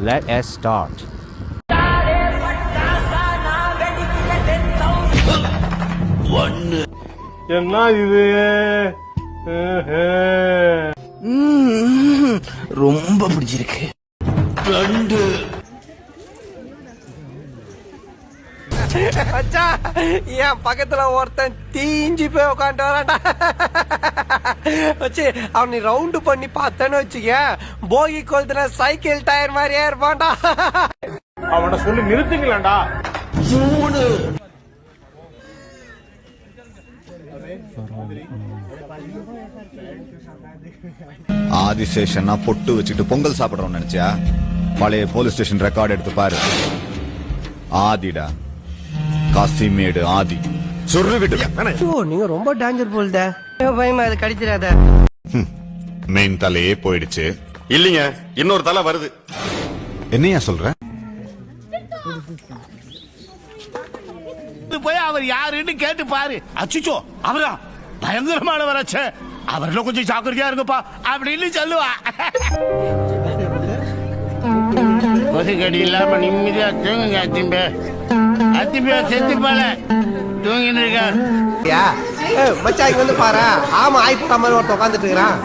Let us start. என்ன இது? ரொம்ப பிடிச்சிருக்கு. 2 அச்சா என் பக்கத்துல ஒருத்தன் தீஞ்சு போய் உட்காந்து வரான்டா. வச்சு அவனை ரவுண்டு பண்ணி பார்த்தேன்னு வச்சுக்க, போகி கொளுத்துன சைக்கிள் டயர் மாதிரியே இருப்பான்டா. அவனை சொல்லி நிறுத்துங்களேன்டா. 3 ஆதிசேஷனா பொட்டு வச்சுட்டு பொங்கல் சாப்பிடுறோம் நினைச்சியா? பழைய போலீஸ் ஸ்டேஷன் ரெக்கார்ட் எடுத்து பாரு. ஆதிடா, காசிமேடு ஆதி. சொல்லு விட்டு. நீங்க ரொம்ப டேஞ்சர் போல்த. பயமா அது கடிச்சிடாத. மெயின் தலையே போயிடுச்சு. இல்லீங்க, இன்னொரு தலை வருது. என்னையா சொல்ற? போய் அவர் யாருன்னு கேட்டு பாரு. அச்சுச்சோ, அவரா பயங்கரமான வராச்சே, அவர்ல கொஞ்சம் ஜாக்கிரதையா இருங்கப்பா அப்படின்னு சொல்லுவா. கொசுக்கடி இல்லாம நிம்மதியா தூங்குங்க. அத்திம்பே செத்து போல தூங்கின்னு இருக்கார். மச்சாங்க வந்து பாரு, ஆமா ஆயிப்பட்ட மாதிரி ஒருத்தன் உட்காந்துட்டு இருக்கிறான்.